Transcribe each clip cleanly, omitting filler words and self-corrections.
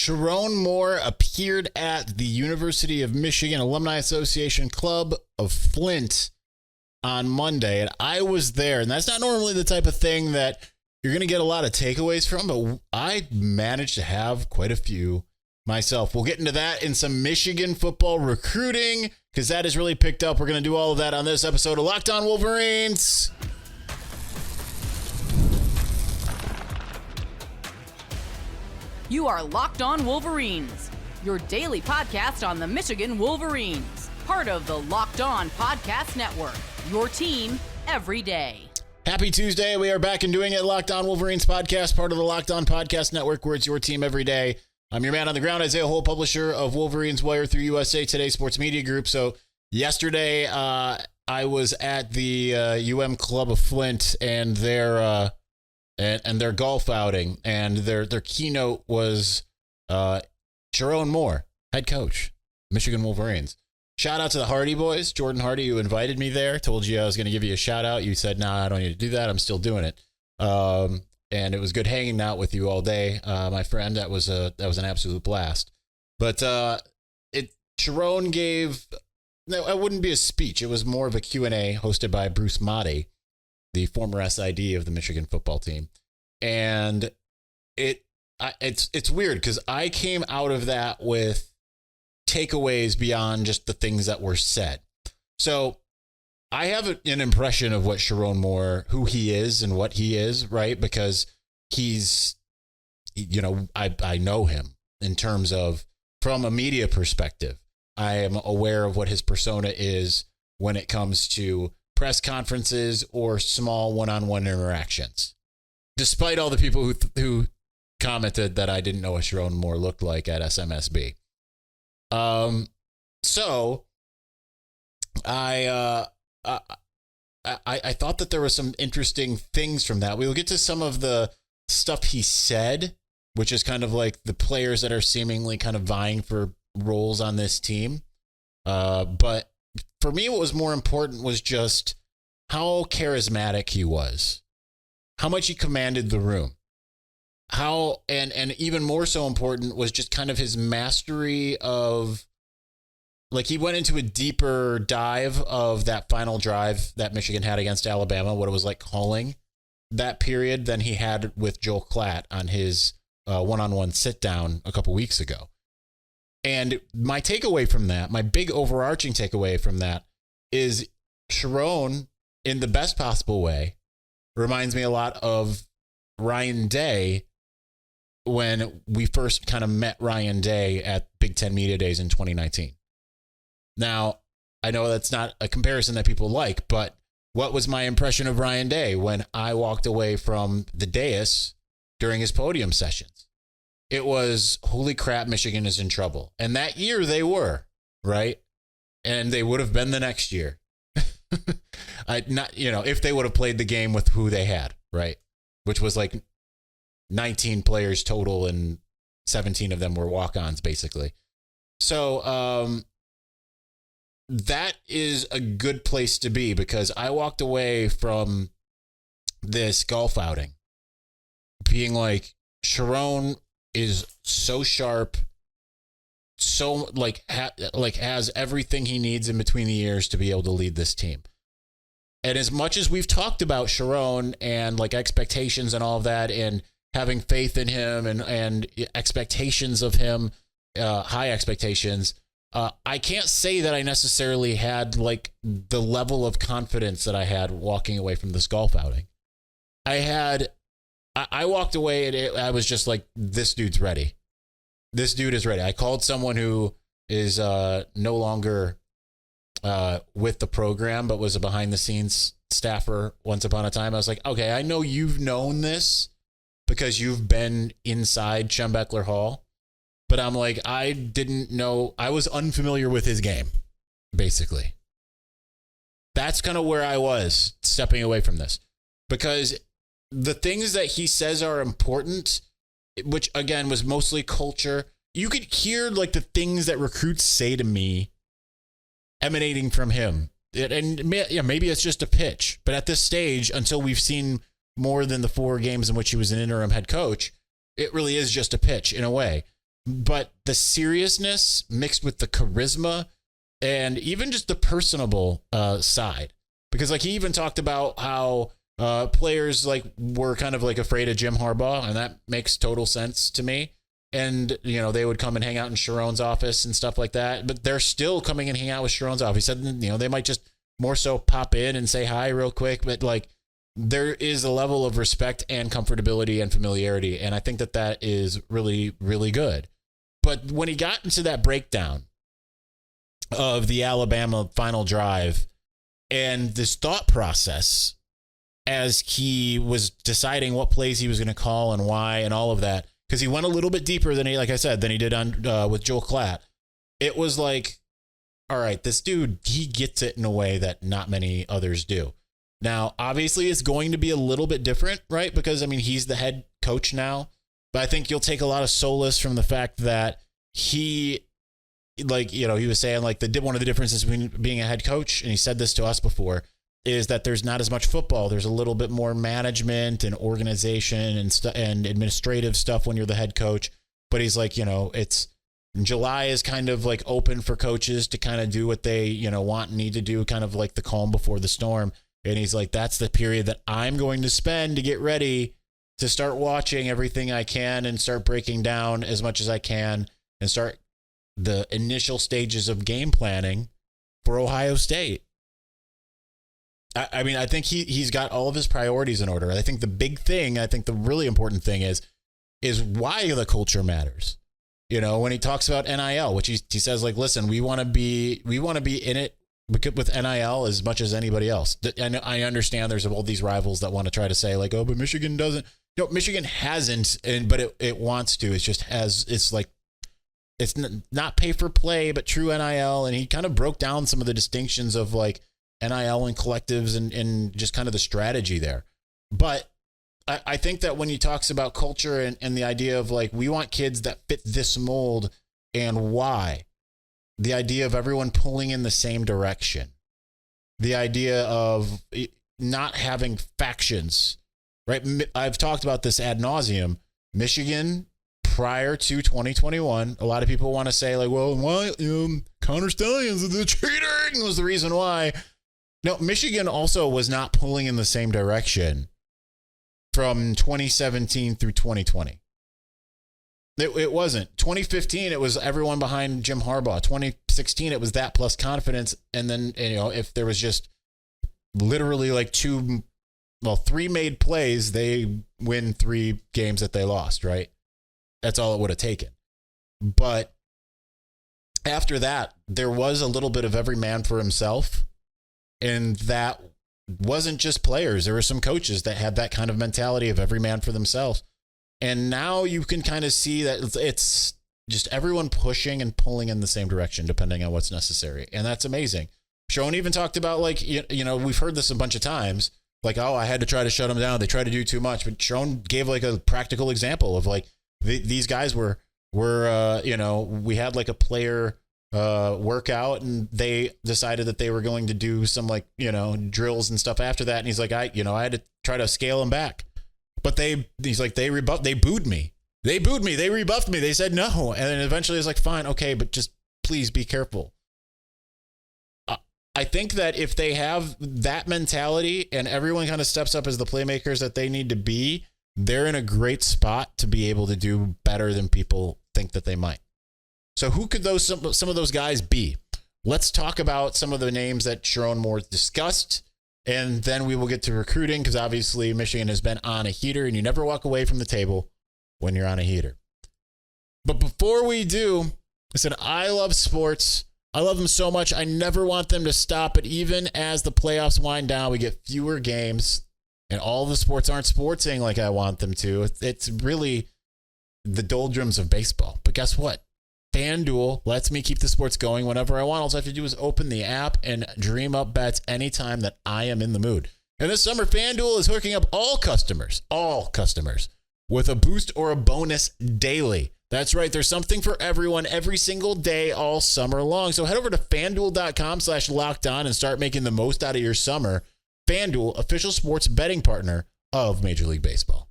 Sherrone Moore appeared at the University of Michigan Alumni Association Club of Flint on Monday, and I was there. And that's not normally the type of thing that you're going to get a lot of takeaways from, but I managed to have quite a few myself. We'll get into that in some Michigan football recruiting, because that has really picked up. We're going to do all of that on this episode of Locked On Wolverines. You are Locked On Wolverines, your daily podcast on the Michigan Wolverines, part of the Locked On Podcast Network, your team every day. Happy Tuesday. We are back and doing it. Locked On Wolverines podcast, part of the Locked On Podcast Network, where it's your team every day. I'm your man on the ground, Isaiah Hole, publisher of Wolverines Wire through USA Today Sports Media Group. So yesterday, I was at the UM Club of Flint and their golf outing, and their keynote was Sherrone Moore, head coach, Michigan Wolverines. Shout out to the Hardy boys, Jordan Hardy, who invited me there. Told you I was going to give you a shout out. You said, "Nah, I don't need to do that. I'm still doing it." And it was good hanging out with you all day, my friend. That was an absolute blast. But Sherrone gave, no, it wouldn't be a speech. It was more of a Q&A hosted by Bruce Motti, the former SID of the Michigan football team. And it's weird because I came out of that with takeaways beyond just the things that were said. So I have an impression of what Sherrone Moore, who he is and what he is, right? Because he's, I know him in terms of, from a media perspective, I am aware of what his persona is when it comes to press conferences or small one-on-one interactions. Despite all the people who commented that I didn't know what Sherrone Moore looked like at SMSB. So I thought that there were some interesting things from that. We will get to some of the stuff he said, which is kind of like the players that are seemingly kind of vying for roles on this team. But for me, what was more important was just how charismatic he was, how much he commanded the room, how, and even more so important was just kind of his mastery of, like, he went into a deeper dive of that final drive that Michigan had against Alabama, what it was like calling that period than he had with Joel Klatt on his one-on-one sit-down a couple weeks ago. And my takeaway from that, my big overarching takeaway from that, is Sherrone, in the best possible way, reminds me a lot of Ryan Day when we first kind of met Ryan Day at Big Ten Media Days in 2019. Now, I know that's not a comparison that people like, but what was my impression of Ryan Day when I walked away from the dais during his podium sessions? It was, holy crap, Michigan is in trouble. And that year they were, right? And they would have been the next year. If they would have played the game with who they had, right? Which was like 19 players total and 17 of them were walk-ons, basically. So that is a good place to be, because I walked away from this golf outing being like, Sherrone is so sharp, so has everything he needs in between the ears to be able to lead this team. And as much as we've talked about Sherrone and like expectations and all of that, and having faith in him and expectations of him, high expectations, I can't say that I necessarily had like the level of confidence that I had walking away from this golf outing. I walked away and I was just like, this dude's ready. This dude is ready. I called someone who is no longer with the program, but was a behind the scenes staffer once upon a time. I was like, okay, I know you've known this because you've been inside Schembechler Hall, but I'm like, I didn't know, I was unfamiliar with his game, basically. That's kind of where I was stepping away from this, because the things that he says are important, which again was mostly culture. You could hear like the things that recruits say to me emanating from him. Maybe it's just a pitch, but at this stage, until we've seen more than the 4 games in which he was an interim head coach, it really is just a pitch in a way. but the seriousness mixed with the charisma and even just the personable side. Because like he even talked about how players like were kind of like afraid of Jim Harbaugh, and that makes total sense to me. And, you know, they would come and hang out in Sherrone's office and stuff like that, but they're still coming and hang out with Sherrone's office. He said, you know, they might just more so pop in and say hi real quick, but like there is a level of respect and comfortability and familiarity. And I think that that is really, really good. But when he got into that breakdown of the Alabama final drive and this thought process as he was deciding what plays he was going to call and why and all of that, because he went a little bit deeper than like I said, than he did on with Joel Klatt. It was like, all right, this dude, he gets it in a way that not many others do. Now, obviously, it's going to be a little bit different, right? Because, I mean, he's the head coach now. But I think you'll take a lot of solace from the fact that he, like, you know, he was saying, like, one of the differences between being a head coach, and he said this to us before, is that there's not as much football. There's a little bit more management and organization and administrative stuff when you're the head coach. But he's like, you know, July is kind of like open for coaches to kind of do what they, you know, want and need to do, kind of like the calm before the storm. And he's like, that's the period that I'm going to spend to get ready to start watching everything I can and start breaking down as much as I can and start the initial stages of game planning for Ohio State. I mean, I think he's got all of his priorities in order. I think the big thing, I think the really important thing is why the culture matters. You know, when he talks about NIL, which he says, like, listen, we want to be in it with NIL as much as anybody else. I understand there's all these rivals that want to try to say, like, oh, but Michigan doesn't. No, Michigan hasn't, but it wants to. It's just it's like, it's not pay for play, but true NIL. And he kind of broke down some of the distinctions of like NIL and collectives and just kind of the strategy there. But I think that when he talks about culture and the idea of like, we want kids that fit this mold and why, the idea of everyone pulling in the same direction, the idea of not having factions, right? I've talked about this ad nauseum. Michigan, prior to 2021, a lot of people want to say like, well, why Connor Stallions, the cheating was the reason why. No, Michigan also was not pulling in the same direction from 2017 through 2020. It wasn't. 2015, it was everyone behind Jim Harbaugh. 2016, it was that plus confidence. And then, you know, if there was just literally like 3 made plays, they win 3 games that they lost, right? That's all it would have taken. But after that, there was a little bit of every man for himself. And that wasn't just players. There were some coaches that had that kind of mentality of every man for themselves. And now you can kind of see that it's just everyone pushing and pulling in the same direction, depending on what's necessary. And that's amazing. Sherrone even talked about, like, you know, we've heard this a bunch of times, like, oh, I had to try to shut them down. They tried to do too much. But Sherrone gave like a practical example of like these guys were you know, we had like a player workout and they decided that they were going to do some like, you know, drills and stuff after that. And he's like, I had to try to scale them back. But they booed me. They rebuffed me. They said no. And then eventually it's like, fine, okay, but just please be careful. I think that if they have that mentality and everyone kind of steps up as the playmakers that they need to be, they're in a great spot to be able to do better than people think that they might. So who could some of those guys be? Let's talk about some of the names that Sherrone Moore discussed. And then we will get to recruiting, because obviously Michigan has been on a heater, and you never walk away from the table when you're on a heater. But before we do, listen, I love sports. I love them so much. I never want them to stop. But even as the playoffs wind down, we get fewer games, and all the sports aren't sportsing like I want them to. It's really the doldrums of baseball. But guess what? FanDuel lets me keep the sports going whenever I want. All I have to do is open the app and dream up bets anytime that I am in the mood. And this summer, FanDuel is hooking up all customers, with a boost or a bonus daily. That's right. There's something for everyone every single day all summer long. So head over to FanDuel.com/lockedon and start making the most out of your summer. FanDuel, official sports betting partner of Major League Baseball.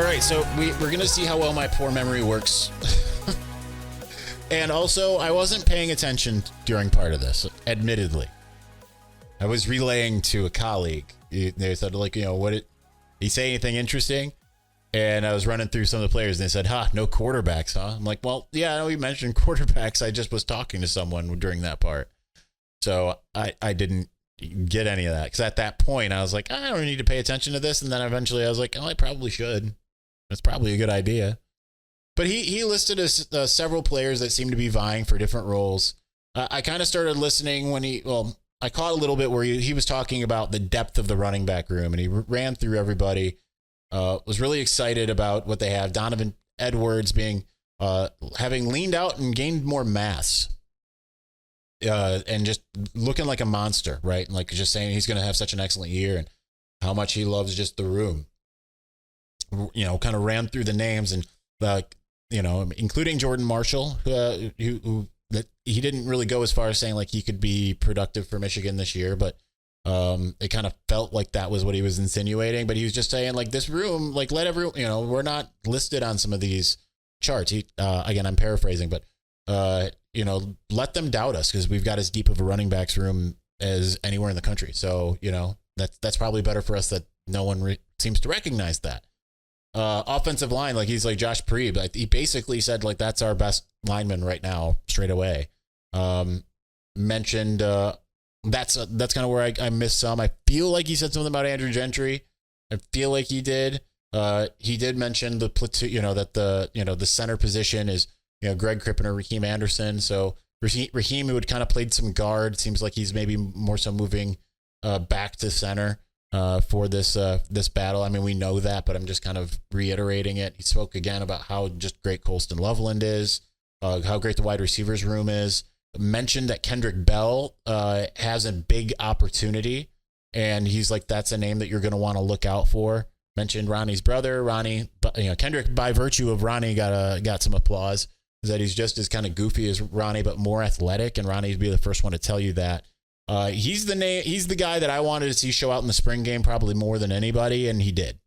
All right, so we're going to see how well my poor memory works. And also, I wasn't paying attention during part of this, admittedly. I was relaying to a colleague. They said, like, you know, did he say anything interesting? And I was running through some of the players, and they said, no quarterbacks, huh? I'm like, well, yeah, I know you mentioned quarterbacks. I just was talking to someone during that part. So I didn't get any of that. Because at that point, I was like, I don't need to pay attention to this. And then eventually I was like, I probably should. That's probably a good idea. But he listed several players that seemed to be vying for different roles. I kind of started listening when I caught a little bit where he was talking about the depth of the running back room, and he ran through everybody. Was really excited about what they have. Donovan Edwards having leaned out and gained more mass, and just looking like a monster, right? And like just saying he's going to have such an excellent year and how much he loves just the room. You know, kind of ran through the names and including Jordan Marshall, who that he didn't really go as far as saying like he could be productive for Michigan this year, but it kind of felt like that was what he was insinuating. But he was just saying like this room, like let everyone, we're not listed on some of these charts. Again, I'm paraphrasing, but let them doubt us because we've got as deep of a running backs room as anywhere in the country. So, that's probably better for us that no one seems to recognize that. Offensive line, like he's like Josh Preeb. He basically said like that's our best lineman right now, straight away. Mentioned that's kind of where I missed some. I feel like he said something about Andrew Gentry. I feel like he did. He did mention the platoon. That the center position is Greg Crippen or Raheem Anderson. So Raheem, who had kind of played some guard, seems like he's maybe more so moving back to center. For this battle. I mean, we know that, but I'm just kind of reiterating it. He spoke again about how just great Colston Loveland is, how great the wide receivers room is. Mentioned that Kendrick Bell has a big opportunity, and he's like, that's a name that you're going to want to look out for. Mentioned Ronnie's brother, Ronnie. Kendrick, by virtue of Ronnie, got some applause. Is that he's just as kind of goofy as Ronnie, but more athletic, and Ronnie'd be the first one to tell you that. He's the guy that I wanted to see show out in the spring game probably more than anybody, and he did.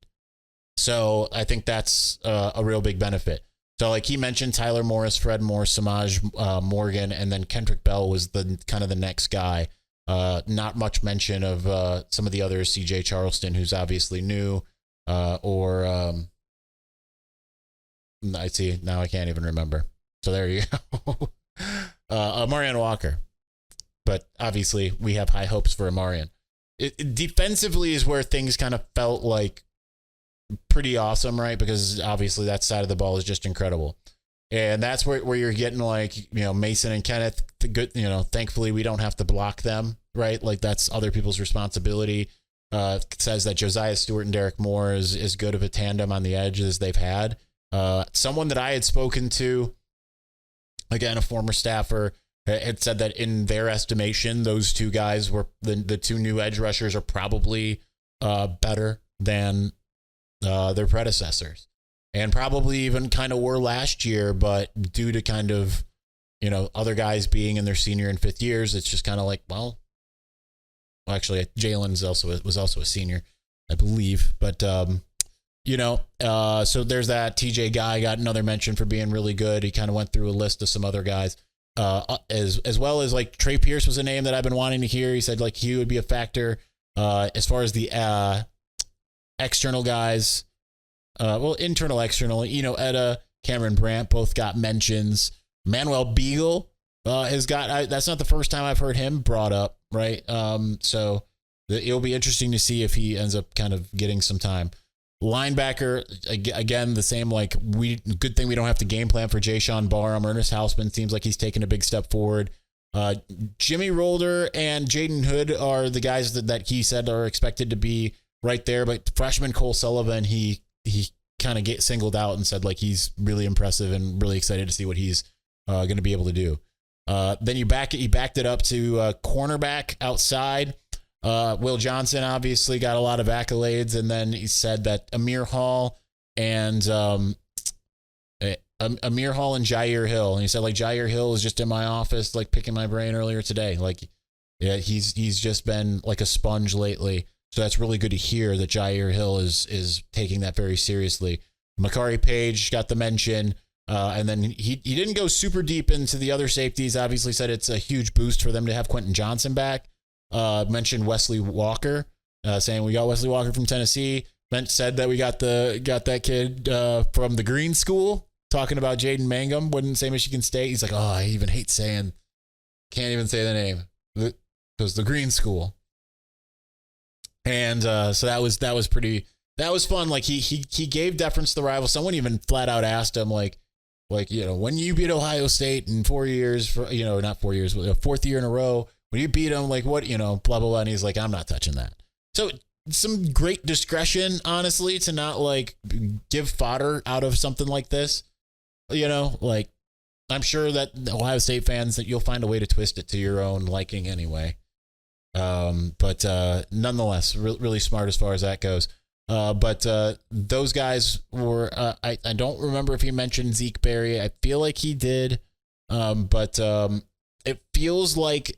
So I think that's a real big benefit. So like he mentioned Tyler Morris, Fred Moore, Samaj Morgan, and then Kendrick Bell was the kind of the next guy. Not much mention of some of the others, CJ Charleston, who's obviously new, or I see now I can't even remember. So there you go. Marion Walker. But obviously, we have high hopes for Amarian. Defensively is where things kind of felt like pretty awesome, right? Because obviously that side of the ball is just incredible. And that's where you're getting like, Mason and Kenneth, good, thankfully we don't have to block them, right? Like that's other people's responsibility. Says that Josiah Stewart and Derek Moore is as good of a tandem on the edge as they've had. Someone that I had spoken to, again, a former staffer, had said that in their estimation, those two guys were the two new edge rushers are probably better than their predecessors, and probably even kind of were last year. But due to kind of other guys being in their senior and fifth years, it's just kind of like, well, actually, Jalen was also a senior, I believe. But so there's that. TJ Guy got another mention for being really good. He kind of went through a list of some other guys. As well as like Trey Pierce was a name that I've been wanting to hear. He said like he would be a factor as far as the external guys, internal, external, Etta, Cameron Brandt both got mentions. Manuel Beagle has got, that's not the first time I've heard him brought up. Right. So it'll be interesting to see if he ends up kind of getting some time. Linebacker, again, the same, like good thing we don't have to game plan for Jayshon Barham. Ernest Hausman seems like he's taken a big step forward. Jimmy Rolder and Jaden Hood are the guys that he said are expected to be right there. But freshman Cole Sullivan, he kind of get singled out and said like he's really impressive and really excited to see what he's going to be able to do. Then he backed it up to cornerback outside. Will Johnson obviously got a lot of accolades, and then he said that Amir Hall and Jair Hill, and he said like Jair Hill was just in my office like picking my brain earlier today. Like, yeah, he's just been like a sponge lately, so that's really good to hear that Jair Hill is taking that very seriously. Makari Page got the mention. And then he didn't go super deep into the other safeties. Obviously said it's a huge boost for them to have Quentin Johnson back. Mentioned Wesley Walker, saying we got Wesley Walker from Tennessee. Said that we got that kid from the Green School, talking about Jaden Mangum. Wouldn't say Michigan State. He's like, I even hate saying, can't even say the name. It was the Green School. And so that was fun. Like he gave deference to the rival. Someone even flat out asked him like, when you beat Ohio State in 4 years, not 4 years, but 4th year in a row, when you beat them, like what, blah, blah, blah. And he's like, I'm not touching that. So some great discretion, honestly, to not like give fodder out of something like this. Like I'm sure that Ohio State fans, that you'll find a way to twist it to your own liking anyway. But nonetheless, really smart as far as that goes. But those guys were, I don't remember if he mentioned Zeke Berry. I feel like he did. But it feels like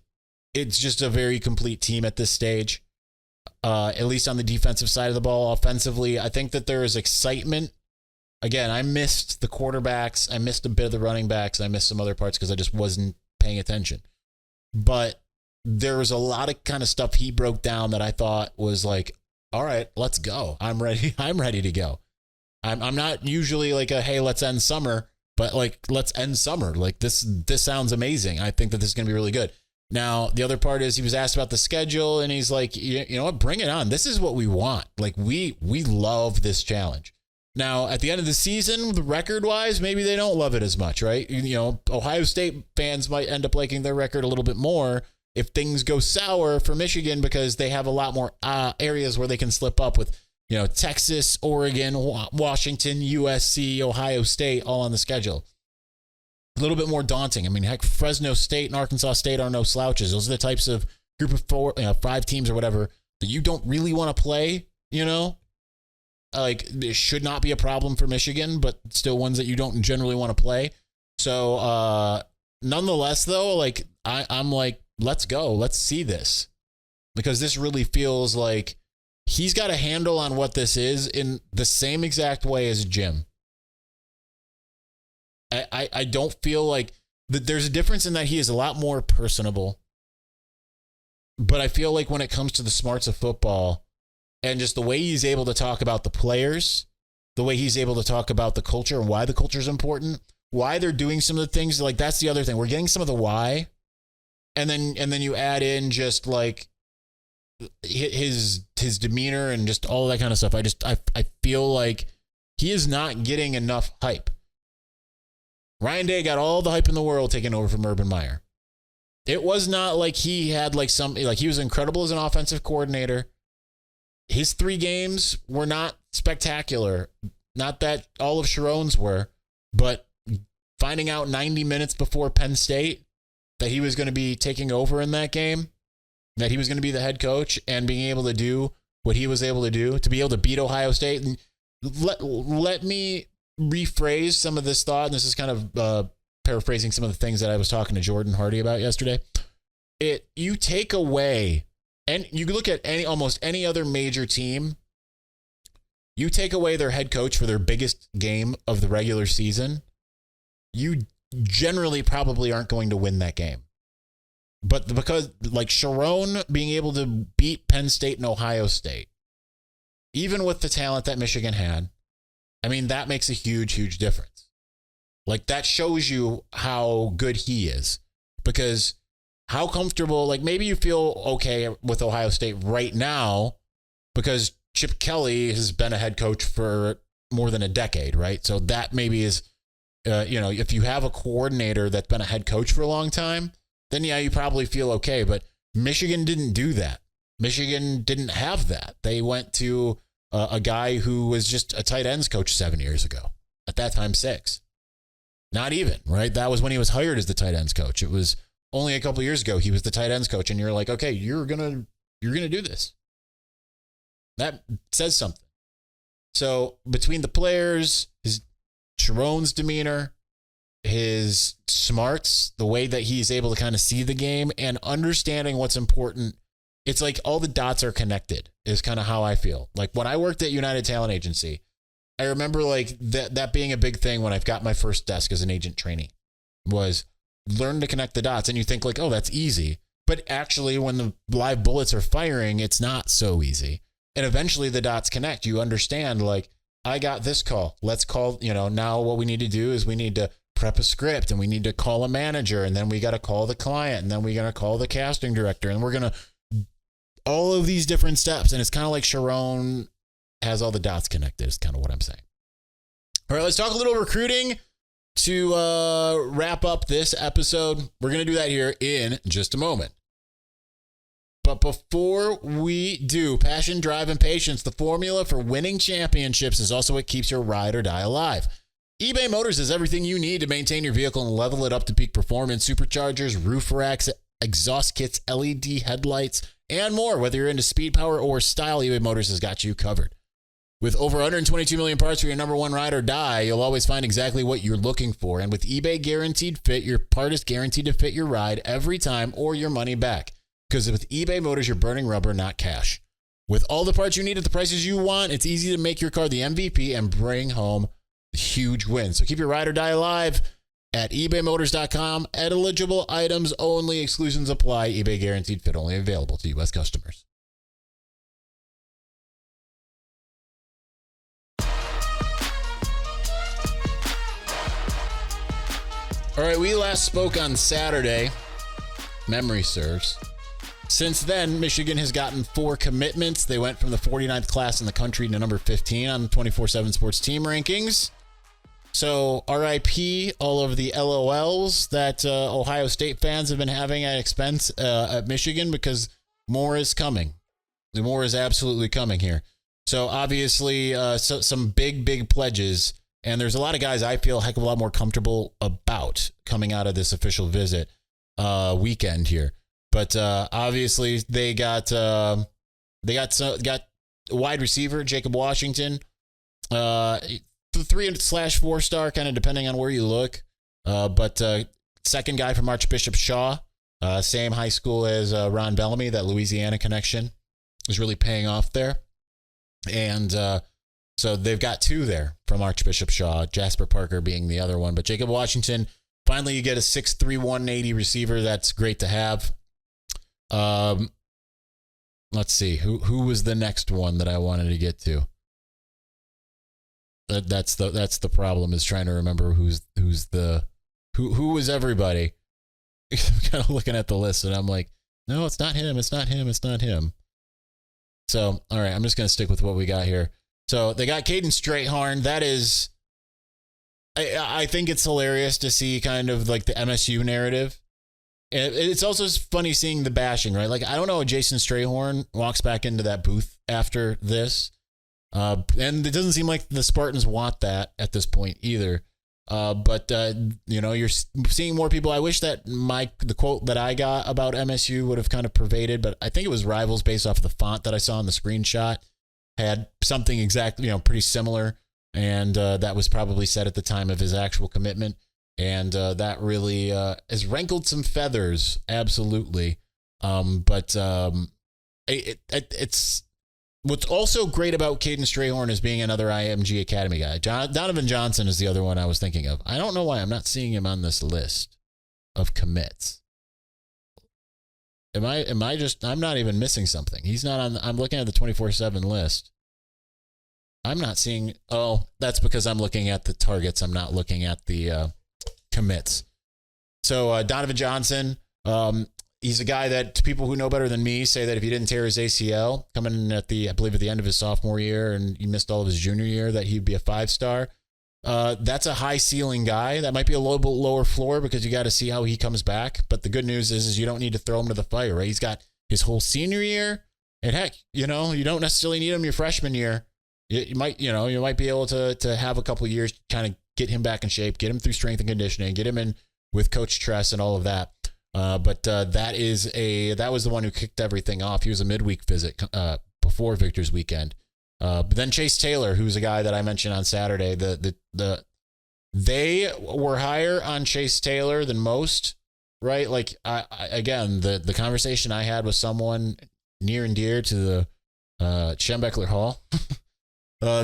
it's just a very complete team at this stage. At least on the defensive side of the ball. Offensively, I think that there is excitement. Again, I missed the quarterbacks. I missed a bit of the running backs. I missed some other parts because I just wasn't paying attention. But there was a lot of kind of stuff he broke down that I thought was like, all right, let's go. I'm ready. I'm ready to go. I'm not usually like hey, let's end summer, but like, let's end summer. Like this sounds amazing. I think that this is going to be really good. Now, the other part is he was asked about the schedule and he's like, you know what, bring it on. This is what we want. Like we love this challenge. Now, at the end of the season, the record wise, maybe they don't love it as much, right? Ohio State fans might end up liking their record a little bit more if things go sour for Michigan, because they have a lot more areas where they can slip up with, Texas, Oregon, Washington, USC, Ohio State, all on the schedule. A little bit more daunting. I mean, heck, Fresno State and Arkansas State are no slouches. Those are the types of group of 5 teams or whatever that you don't really want to play, Like, it should not be a problem for Michigan, but still ones that you don't generally want to play. So, nonetheless, though, like, I'm like, let's go. Let's see this. Because this really feels like he's got a handle on what this is in the same exact way as Jim. I don't feel like there's a difference in that he is a lot more personable. But I feel like when it comes to the smarts of football and just the way he's able to talk about the players, the way he's able to talk about the culture and why the culture is important, why they're doing some of the things, like that's the other thing. We're getting some of the why. And then you add in just like his demeanor and just all that kind of stuff. I feel like he is not getting enough hype. Ryan Day got all the hype in the world taken over from Urban Meyer. It was not like he had like he was incredible as an offensive coordinator. His 3 games were not spectacular. Not that all of Sherrone's were, but finding out 90 minutes before Penn State that he was going to be taking over in that game, that he was going to be the head coach, and being able to do what he was able to do, to be able to beat Ohio State. And let me rephrase some of this thought, and this is kind of paraphrasing some of the things that I was talking to Jordan Hardy about yesterday. You take away, and you look at almost any other major team, you take away their head coach for their biggest game of the regular season, you generally probably aren't going to win that game. But because like Sherrone being able to beat Penn State and Ohio State, even with the talent that Michigan had, I mean, that makes a huge, huge difference. Like that shows you how good he is, because how comfortable, like maybe you feel okay with Ohio State right now because Chip Kelly has been a head coach for more than a decade, right? So that maybe is, if you have a coordinator that's been a head coach for a long time, then yeah, you probably feel okay. But Michigan didn't do that. Michigan didn't have that. They went to a guy who was just a tight ends coach 7 years ago. At that time, 6. Not even, right? That was when he was hired as the tight ends coach. It was only a couple years ago he was the tight ends coach, and you're like, okay, you're gonna do this. That says something. So between the players, Sherrone's demeanor, his smarts, the way that he's able to kind of see the game and understanding what's important, it's like all the dots are connected is kind of how I feel. Like when I worked at United Talent Agency, I remember like that being a big thing when I've got my first desk as an agent trainee was learn to connect the dots. And you think like, oh, that's easy. But actually, when the live bullets are firing, it's not so easy. And eventually the dots connect. You understand, like, I got this call. Let's call, now what we need to do is we need to prep a script and we need to call a manager. And then we got to call the client. And then we got to call the casting director. And we're going to all of these different steps. And it's kind of like Sherrone has all the dots connected is kind of what I'm saying. All right, let's talk a little recruiting to wrap up this episode. We're going to do that here in just a moment. But before we do, passion, drive, and patience, the formula for winning championships is also what keeps your ride or die alive. eBay Motors has everything you need to maintain your vehicle and level it up to peak performance. Superchargers, roof racks, exhaust kits, LED headlights, and more. Whether you're into speed, power, or style, eBay Motors has got you covered. With over 122 million parts for your number one ride or die, you'll always find exactly what you're looking for. And with eBay Guaranteed Fit, your part is guaranteed to fit your ride every time or your money back. Because with eBay Motors, you're burning rubber, not cash. With all the parts you need at the prices you want, it's easy to make your car the MVP and bring home a huge win. So keep your ride or die alive at ebaymotors.com. Eligible items only. Exclusions apply. eBay Guaranteed Fit only available to U.S. customers. All right, we last spoke on Saturday. Memory serves. Since then, Michigan has gotten 4 commitments. They went from the 49th class in the country to number 15 on the 24/7 Sports team rankings. So RIP all of the LOLs that Ohio State fans have been having at expense at Michigan, because more is coming. The more is absolutely coming here. So obviously some big pledges. And there's a lot of guys I feel a heck of a lot more comfortable about coming out of this official visit weekend here. But obviously they got wide receiver Jacob Washington, 3/4 star, kind of depending on where you look. But second guy from Archbishop Shaw, same high school as Ron Bellamy. That Louisiana connection is really paying off there. And so they've got 2 there from Archbishop Shaw, Jasper Parker being the other one. But Jacob Washington, finally you get a 6'3", 180 receiver. That's great to have. Let's see who was the next one that I wanted to get to. That's the problem, is trying to remember who was everybody. I'm kind of looking at the list and I'm like, no, it's not him. So, all right, I'm just going to stick with what we got here. So they got Caden Strayhorn. That is, I think it's hilarious to see kind of like the MSU narrative. It's also funny seeing the bashing, right? Like, I don't know, Jason Strayhorn walks back into that booth after this. And it doesn't seem like the Spartans want that at this point either. But you're seeing more people. I wish that the quote that I got about MSU would have kind of pervaded, but I think it was Rivals based off of the font that I saw in the screenshot had something exactly, pretty similar. And that was probably said at the time of his actual commitment. And that really has rankled some feathers, absolutely. But it's what's also great about Caden Strayhorn is being another IMG Academy guy. Donovan Johnson is the other one I was thinking of. I don't know why I'm not seeing him on this list of commits. I'm not even missing something. He's not on. I'm looking at the 24/7 list. I'm not seeing. Oh, that's because I'm looking at the targets. I'm not looking at the commits. So Donovan Johnson, he's a guy that people who know better than me say that if he didn't tear his ACL coming in at the end of his sophomore year and he missed all of his junior year, that he'd be a 5-star. That's a high ceiling guy. That might be a little bit lower floor because you got to see how he comes back. But the good news is you don't need to throw him to the fire, right? He's got his whole senior year, and heck, you don't necessarily need him your freshman year. You might be able to have a couple of years to kind of get him back in shape, get him through strength and conditioning, get him in with Coach Tress and all of that. But that was the one who kicked everything off. He was a midweek visit before Victor's weekend. But then Chase Taylor, who's a guy that I mentioned on Saturday, they were higher on Chase Taylor than most, right? Like again, the conversation I had with someone near and dear to the Schembechler Hall.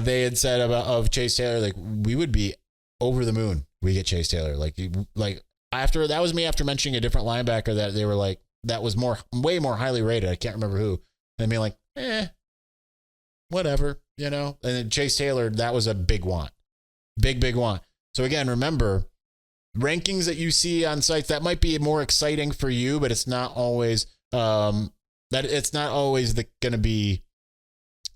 they had said of Chase Taylor, like, we would be over the moon. We get Chase Taylor. Like after that was me after mentioning a different linebacker that they were like, that was way more highly rated. I can't remember who. And being like, whatever, And then Chase Taylor, that was a big want. Big want. So again, remember, rankings that you see on sites, that might be more exciting for you, but it's not always going to be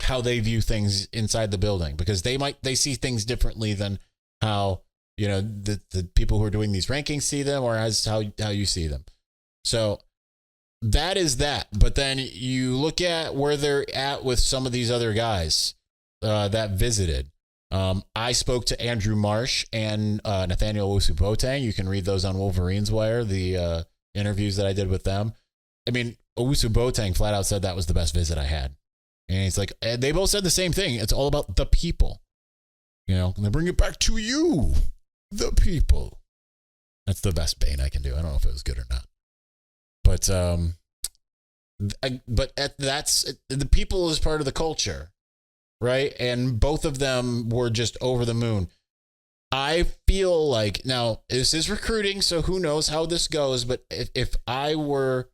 how they view things inside the building, because they see things differently than how, the people who are doing these rankings see them, or as how you see them. So that is that. But then you look at where they're at with some of these other guys that visited. I spoke to Andrew Marsh and Nathaniel Owusu-Boateng. You can read those on Wolverines Wire, the interviews that I did with them. I mean, Owusu-Boateng flat out said that was the best visit I had. And he's like, and they both said the same thing. It's all about the people. And they bring it back to you, the people. That's the best Bane I can do. I don't know if it was good or not. But that's the people is part of the culture, right? And both of them were just over the moon. I feel like, now this is recruiting, so who knows how this goes. But if I was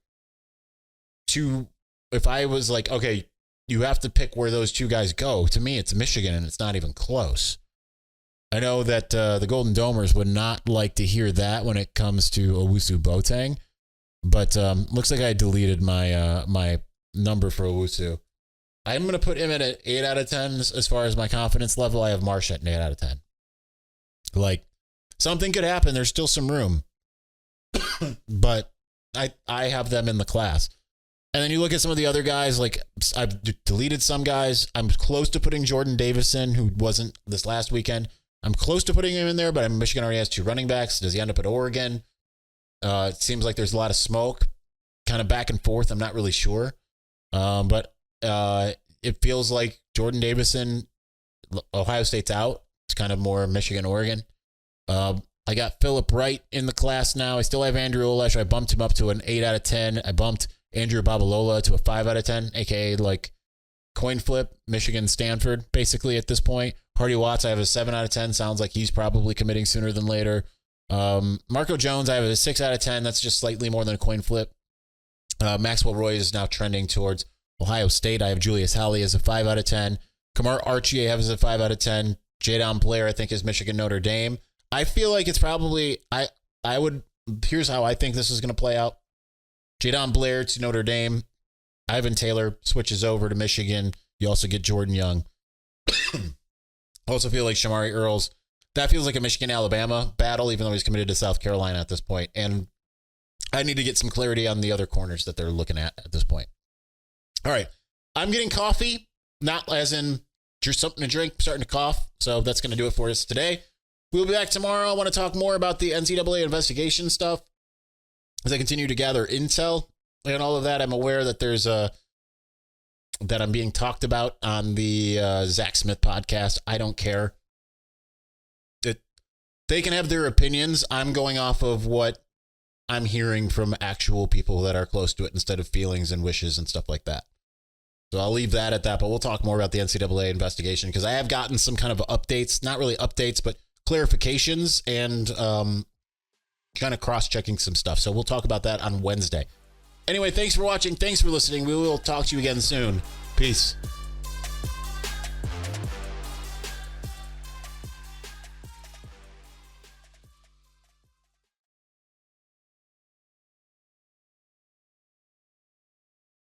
like, okay, you have to pick where those two guys go, to me, it's Michigan, and it's not even close. I know that the Golden Domers would not like to hear that when it comes to Owusu-Boateng. But looks like I deleted my my number for Owusu. I'm going to put him at an 8 out of 10 as far as my confidence level. I have Marsh at an 8 out of 10. Like, something could happen. There's still some room. But I have them in the class. And then you look at some of the other guys, like I've deleted some guys. I'm close to putting Jordan Davison, who wasn't this last weekend. I'm close to putting him in there, but Michigan already has 2 running backs. Does he end up at Oregon? It seems like there's a lot of smoke, kind of back and forth. I'm not really sure. But it feels like Jordan Davison, Ohio State's out. It's kind of more Michigan, Oregon. I got Phillip Wright in the class now. I still have Andrew Olesh. I bumped him up to an 8 out of 10. I bumped Andrew Babalola to a 5 out of 10, aka like coin flip, Michigan, Stanford, basically at this point. Hardy Watts, I have a 7 out of 10. Sounds like he's probably committing sooner than later. Marco Jones, I have a 6 out of 10. That's just slightly more than a coin flip. Maxwell Roy is now trending towards Ohio State. I have Julius Halley as a 5 out of 10. Kamar Archie, I have as a 5 out of 10. Jadon Blair, I think, is Michigan, Notre Dame. I feel like it's probably, here's how I think this is going to play out. Jadon Blair to Notre Dame. Ivan Taylor switches over to Michigan. You also get Jordan Young. I also feel like Shamari Earls, that feels like a Michigan-Alabama battle, even though he's committed to South Carolina at this point. And I need to get some clarity on the other corners that they're looking at this point. All right. I'm getting coffee, not as in just something to drink, starting to cough. So that's going to do it for us today. We'll be back tomorrow. I want to talk more about the NCAA investigation stuff as I continue to gather intel and all of that. I'm aware that there's that I'm being talked about on the Zach Smith podcast. I don't care. They can have their opinions. I'm going off of what I'm hearing from actual people that are close to it instead of feelings and wishes and stuff like that. So I'll leave that at that, but we'll talk more about the NCAA investigation because I have gotten some kind of updates, not really updates, but clarifications and kind of cross-checking some stuff. So we'll talk about that on Wednesday. Anyway, thanks for watching. Thanks for listening. We will talk to you again soon. Peace.